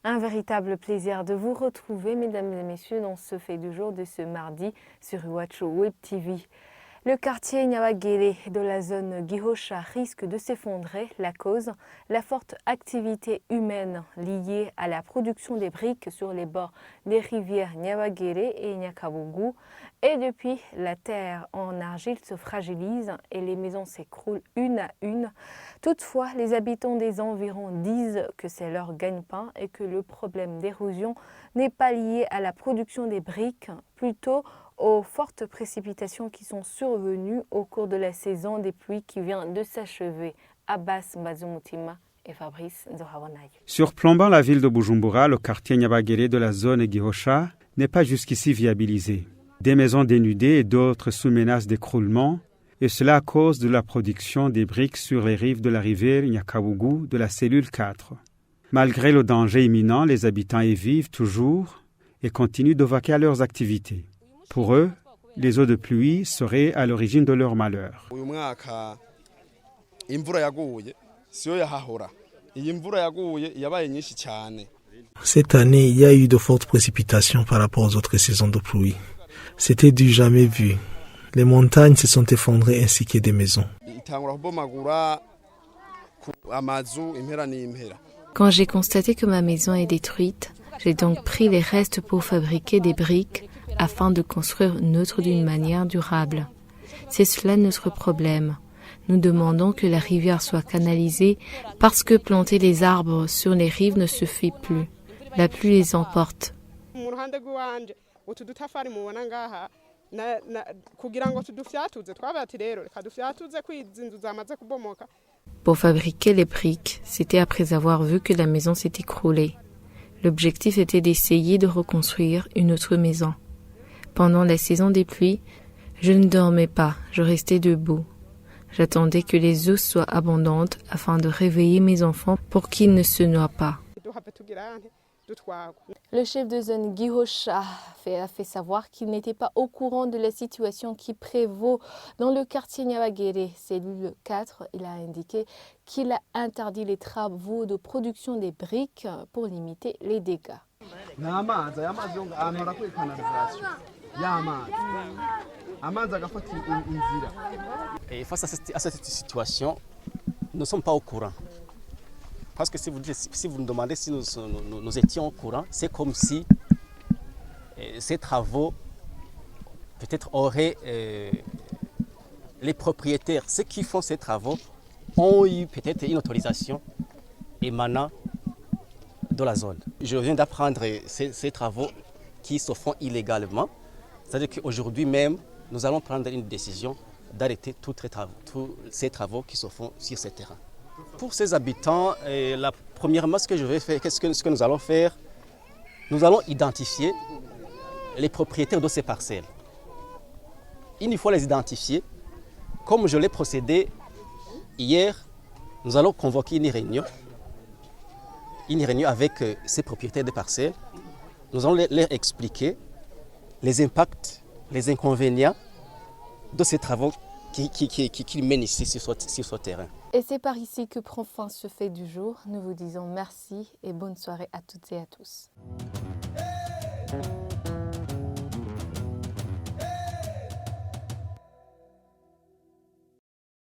Un véritable plaisir de vous retrouver, mesdames et messieurs, dans ce fait du jour de ce mardi sur Iwacho Web TV. Le quartier Nyawagere de la zone Gihosha risque de s'effondrer. La cause, la forte activité humaine liée à la production des briques sur les bords des rivières Nyawagere et Nyakavugu. Et depuis, la terre en argile se fragilise et les maisons s'écroulent une à une. Toutefois, les habitants des environs disent que c'est leur gagne-pain et que le problème d'érosion n'est pas lié à la production des briques, plutôt aux fortes précipitations qui sont survenues au cours de la saison des pluies qui vient de s'achever. Abbas Mbazumutima et Fabrice Nzohabonai. Surplombant la ville de Bujumbura, le quartier Nyabagere de la zone Gihosha n'est pas jusqu'ici viabilisé. Des maisons dénudées et d'autres sous menace d'écroulement, et cela à cause de la production des briques sur les rives de la rivière Nyakavugu de la cellule 4. Malgré le danger imminent, les habitants y vivent toujours et continuent de vaquer à leurs activités. Pour eux, les eaux de pluie seraient à l'origine de leur malheur. Cette année, il y a eu de fortes précipitations par rapport aux autres saisons de pluie. C'était du jamais vu. Les montagnes se sont effondrées ainsi que des maisons. Quand j'ai constaté que ma maison est détruite, j'ai donc pris les restes pour fabriquer des briques afin de construire une autre d'une manière durable. C'est cela notre problème. Nous demandons que la rivière soit canalisée parce que planter les arbres sur les rives ne se fait plus. La pluie les emporte. Pour fabriquer les briques, c'était après avoir vu que la maison s'est écroulée. L'objectif était d'essayer de reconstruire une autre maison. Pendant la saison des pluies, je ne dormais pas, je restais debout. J'attendais que les eaux soient abondantes afin de réveiller mes enfants pour qu'ils ne se noient pas. Le chef de zone Gihosha a fait savoir qu'il n'était pas au courant de la situation qui prévaut dans le quartier Nyawagere, cellule 4. Il a indiqué qu'il a interdit les travaux de production des briques pour limiter les dégâts. Et face à cette situation, nous ne sommes pas au courant. Parce que si vous nous demandez si nous étions au courant, c'est comme si ces travaux peut-être auraient les propriétaires, ceux qui font ces travaux, ont eu peut-être une autorisation émanant de la zone. Je viens d'apprendre ces travaux qui se font illégalement. C'est-à-dire qu'aujourd'hui même, nous allons prendre une décision d'arrêter tous ces travaux qui se font sur ces terrains. Pour ces habitants, premièrement, ce que nous allons faire, nous allons identifier les propriétaires de ces parcelles. Une fois les identifiés, comme je l'ai procédé hier, nous allons convoquer une réunion avec ces propriétaires des parcelles. Nous allons leur expliquer les impacts, les inconvénients de ces travaux qu'ils mènent ici sur ce terrain. Et c'est par ici que prend fin ce fait du jour. Nous vous disons merci et bonne soirée à toutes et à tous.